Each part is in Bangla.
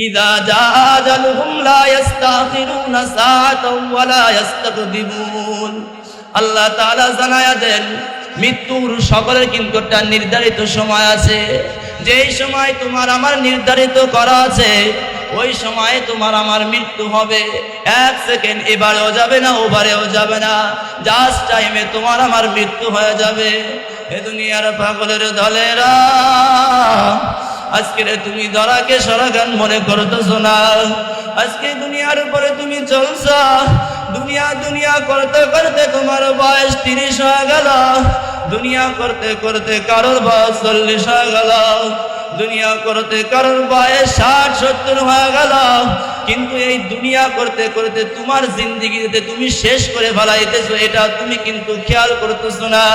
ইযা জা আজালুহুম লা ইস্তাখিরুনা সাআতাও ওয়া লা ইস্তাকদিমুন। আল্লাহ তাআলা জানায়া দেন মৃত্যুর সকলের কিন্তু একটা নির্ধারিত সময় আছে। যেই সময় তোমার আমার নির্ধারিত করা আছে ওই সময়ে তোমার আমার মৃত্যু হবে। এক সেকেন্ড এবারেও যাবে না, ওবারেও যাবে না, জাস্ট টাইমে তোমার আমার মৃত্যু হয়ে যাবে। এ দুনিয়ার পাগলের দলেরা, আজকে তুমি ধরাকে সরাগান মনে করতেছো না। আজকে দুনিয়ার উপরে তুমি চলছো, দুনিয়া দুনিয়া করতে করতে তোমার বয়স 30 হয়ে গেল, দুনিয়া করতে করতে কারোর বয়স 40 হয়ে গেল, দুনিয়া করতে কারোর বয়স 60-70 হয়ে গেল। কিন্তু এই দুনিয়া করতে করতে তোমার জিন্দেগিতে তুমি শেষ করে ফেলাইতেছো, এটা তুমি কিন্তু খেয়াল করতেছো না।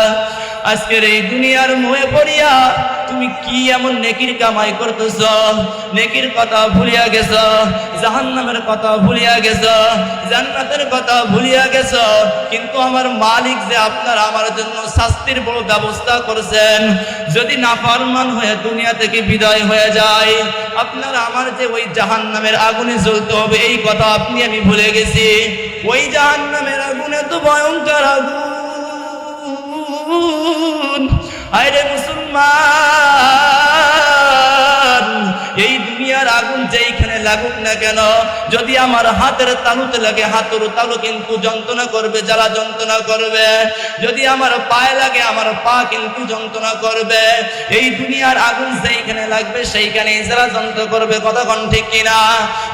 আজকের এই দুনিয়ার মোহে পড়িয়া তুমি কি এমন নেকির কামাই করতেছ, নেকির কথা ভুলিয়া গেছ, জাহান্নামের কথা ভুলিয়া গেছ, জান্নাতের কথা ভুলিয়া গেছ। কিন্তু আমার মালিক যে আপনার আমার জন্য শাস্তির বড় ব্যবস্থা করেছেন, যদি নাফরমান হয়ে দুনিয়া থেকে বিদায় হয়ে যায়, আপনার আমার যে ওই জাহান্নামের আগুনে জ্বলতে হবে এই কথা আপনি আমি ভুলে গেছি। ওই জাহান্নামের আগুনে তো ভয়ঙ্কর আগুন। আরে মুসলমান, এই দুনিয়ার আগুন যেইখানে লাগুক না কেন, যদি আমার হাতের তালুতে লাগে হাতের তালু কিন্তু যন্ত্রণা করবে, জ্বালা যন্ত্রণা করবে। যদি আমার পায়ে লাগে আমার পা কিন্তু যন্ত্রণা করবে। এই দুনিয়ার আগুন যেইখানে লাগবে সেইখানে জ্বালা যন্ত্রণা করবে, কথা কোন ঠিক কিনা?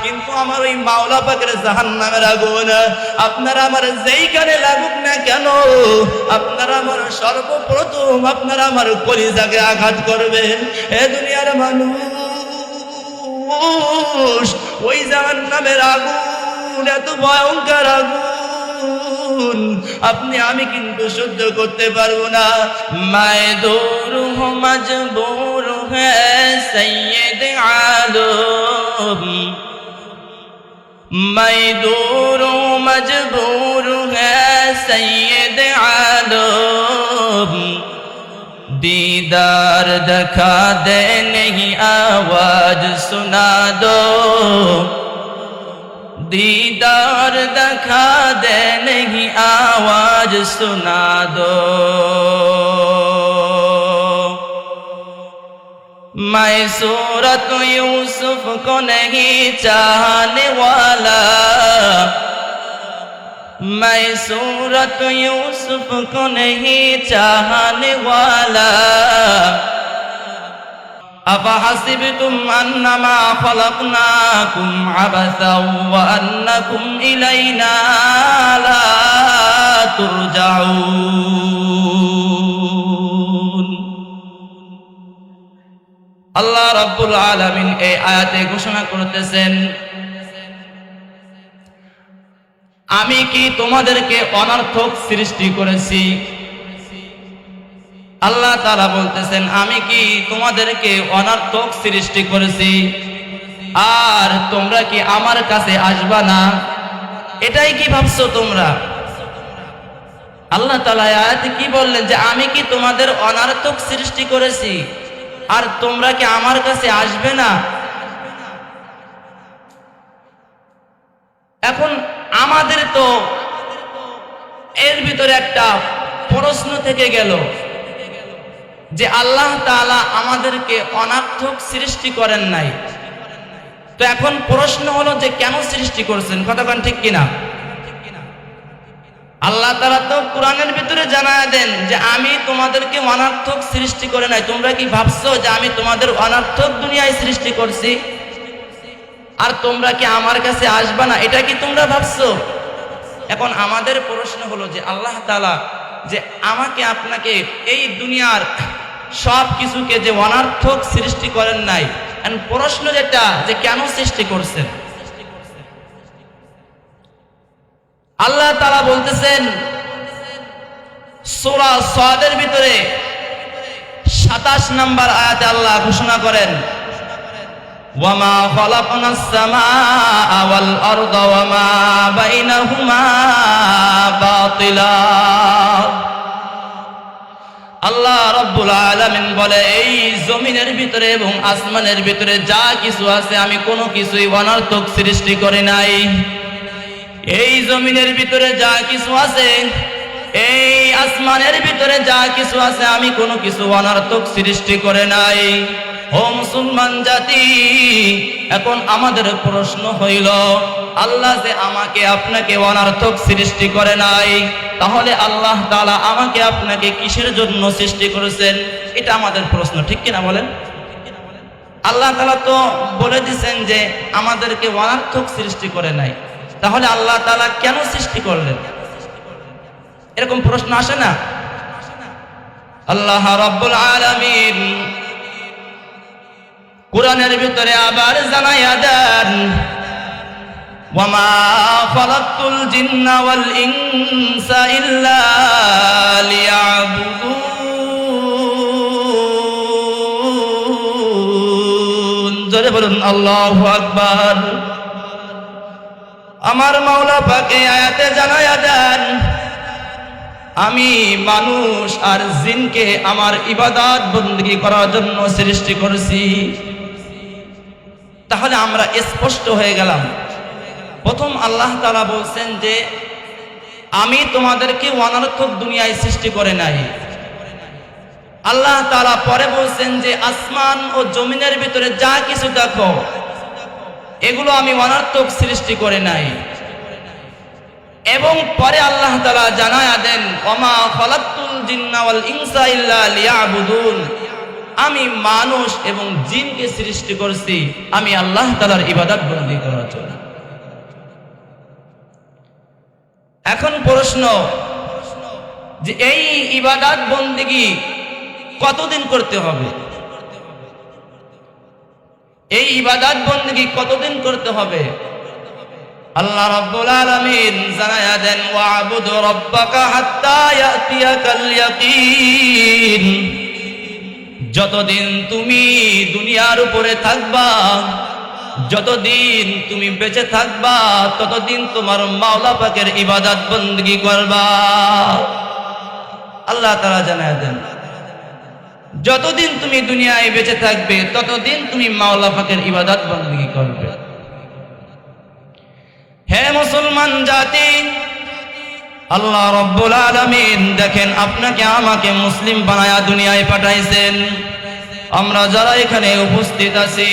কিন্তু আমার ওই মাওলা পাকের জাহান্নামের আগুন আপনারা আমার যেইখানে লাগুক না কেন, আপনারা আমার সর্বপ্রথম আপনারা আমার কলিজাকে আঘাত করবে। এ দুনিয়ার মানুষ, ওই জাহান্নামের আগুন এত ভয়ঙ্কর আগুন আপনি আমি কিন্তু সহ্য করতে পারবো না। মায়ে দূর হো মজবুর হ্যায় সৈয়দ আলম, मैं दूर मजबूर है सैयद आलम, दीदार दिखा दे नहीं आवाज सुना दो, दीदार दिखा दे नहीं आवाज सुना दो। मैं सूरत यूसुफ को नहीं चाहने वाला, मैं सूरत यूसुफ को नहीं चाहने वाला। अफहसिबतुम अन्नमा खलकनाकुम अबसा व अन्नकुम इलैना ला तुरजाऊन। আল্লাহ রাব্বুল আলামিন এই আয়াতে ঘোষণা করতেছেন, আমি কি তোমাদেরকে অনর্থক সৃষ্টি করেছি? আল্লাহ তাআলা বলতেছেন, আমি কি তোমাদেরকে অনর্থক সৃষ্টি করেছি আর তোমরা কি আমার কাছে আসবা না? এটাই কি ভাবছো তোমরা? আল্লাহ তাআলা এই আয়াতে কি বললেন যে আমি কি তোমাদের অনর্থক সৃষ্টি করেছি আর তোমরা কি আমার কাছে আসবে না? এখন আমাদের তো এর ভিতরে একটা প্রশ্ন থেকে গেল যে আল্লাহ তাআলা আমাদেরকে অনর্থক সৃষ্টি করেন নাই, তো এখন প্রশ্ন হলো যে কেন সৃষ্টি করছেন? কথা কোন ঠিক কিনা? আল্লাহ তাআলা তো কোরআনের ভিতরে জানায়া দেন যে আমি তোমাদেরকে অনর্থক সৃষ্টি করে নাই। তোমরা কি ভাবছো যে আমি তোমাদের অনর্থক দুনিয়ায় সৃষ্টি করছি আর তোমরা কি আমার কাছে আসবা না? এটা কি তোমরা ভাবছো? এখন আমাদের প্রশ্ন হলো যে আল্লাহ তাআলা যে আমাকে আপনাকে এই দুনিয়ার সব কিছুকে যে অনর্থক সৃষ্টি করেন নাই, এন্ড প্রশ্ন যেটা যে কেন সৃষ্টি করছেন? আল্লাহ তাআলা বলতেছেন সূরা সাদের ভিতরে 27 নম্বর আয়াতে আল্লাহ ঘোষণা করেন, ওয়ামা খালাকনাস সামাআ ওয়াল আরদা ওয়ামা বাইনাহুমা বাতিলা। আল্লাহ রাব্বুল আলামিন বলে এই জমিনের ভিতরে এবং আসমানের ভিতরে যা কিছু আছে আমি কোনো কিছুই অনর্থক সৃষ্টি করি নাই। এই জমিনের ভিতরে যা কিছু আছে, এই আসমানের ভিতরে যা কিছু আছে আমি কোনো কিছু অনর্থক সৃষ্টি করে নাই। ও মুসলমান জাতি, এখন আমাদের প্রশ্ন হইল, আল্লাহ যে আমাকে আপনাকে অনর্থক সৃষ্টি করে নাই, তাহলে আল্লাহ তাআলা আমাকে আপনাকে কিসের জন্য সৃষ্টি করেছেন? এটা আমাদের প্রশ্ন, ঠিক কিনা বলেন? আল্লাহ তাআলা তো বলে দিয়েছেন যে আমাদেরকে অনর্থক সৃষ্টি করে নাই, তাহলে আল্লাহ তাআলা কেন সৃষ্টি করলেন? এরকম প্রশ্ন আসে না? আল্লাহ রাব্বুল আলামিন কুরআনের ভিতরে আবার জানায়া দেন, ওয়ামা খালাকতুল জিন্না ওয়াল ইনসা ইল্লা লিয়াবুদুন। জোরে বলুন আল্লাহু আকবার। আমার মাওলা পাকে আয়াতে জানায়া দেন, আমি মানুষ আর জিনকে আমার ইবাদত বندگی করার জন্য সৃষ্টি করেছি। তাহলে আমরা স্পষ্ট হয়ে গেলাম, প্রথম আল্লাহ তাআলা বলছেন যে আমি তোমাদেরকে অনর্থক দুনিয়ায় সৃষ্টি করে নাই। আল্লাহ তাআলা পরে বলছেন যে আসমান ও জমিনের ভিতরে যা কিছু দেখো এগুলো আমি অনর্থক সৃষ্টি করে নাই। এবং পরে আল্লাহ তাআলা জানায়া দেন, ওয়ামা খালাকতুল জিন্না ওয়াল ইনসা ইল্লা লিয়াবুদুন, আমি মানুষ এবং জিনকে সৃষ্টি করেছি আমি আল্লাহ তাআলার ইবাদত বندگی করার জন্য। এখন প্রশ্ন যে এই ইবাদত বندگی কতদিন করতে হবে? এই ইবাদত বندگی কতদিন করতে হবে? আল্লাহ রাব্বুল আলামিন জানায়া দেন, ওয়া'বুদ রাব্বাকা হাত্তা ইয়াতিয়াকাল ইয়াকিন। যতদিন তুমি দুনিয়ার উপরে থাকবা, যতদিন তুমি বেঁচে থাকবা, ততদিন তোমার মাওলা পাকের ইবাদত বندگی করবা। আল্লাহ তাআলা জানায়া দেন, যতদিন তুমি দুনিয়ায় বেঁচে থাকবে ততদিন তুমি মাওলা পাকের ইবাদত বندگی করবে। হে মুসলমান জাতি, আল্লাহ রাব্বুল আলামিন দেখেন আপনাকে আমাকে মুসলিম বানায়া দুনিয়ায় পাঠাইছেন। আমরা যারা এখানে উপস্থিত আছি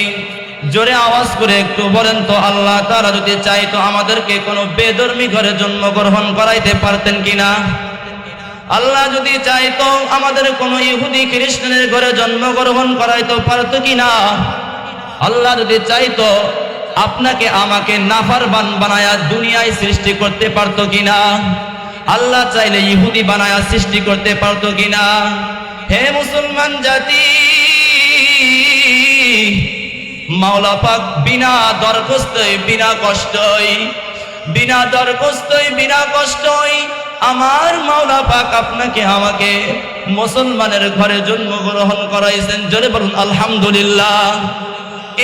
জোরে আওয়াজ করে একটু বলেন তো, আল্লাহ তাআলা যদি চাইতো আমাদেরকে কোনো বেধর্মী ঘরে জন্মগ্রহণ করাইতে পারতেন কিনা? আল্লাহ যদি চাইতো আমাদের কোনো ইহুদি খ্রিস্টানের ঘরে জন্মগ্রহণ করাইতে পারতো কিনা? আল্লাহ যদি চাইতো আপনাকে আমাকে নাফরমান বানায়া দুনিয়ায় সৃষ্টি করতে পারতো কিনা? আল্লাহ চাইলে ইহুদি বানায়া সৃষ্টি করতে পারতো কিনা? হে মুসলমান জাতি, মাওলা পাক বিনা দরখাস্তই, বিনা কষ্টই, বিনা দরখাস্তই, বিনা কষ্টই আমার মাওলা পাক আপনাকে আমাকে মুসলমানের ঘরে জন্মগ্রহণ করাইছেন। জোরে বলুন আলহামদুলিল্লাহ।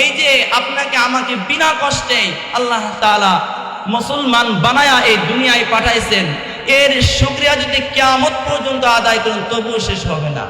এই যে আপনাকে আমাকে বিনা কষ্টে আল্লাহ তাআলা মুসলমান বানায়া এই দুনিয়ায় পাঠাইছেন, এর শুকরিয়া যদি কিয়ামত পর্যন্ত আদায় করেন তবুও শেষ হবে না।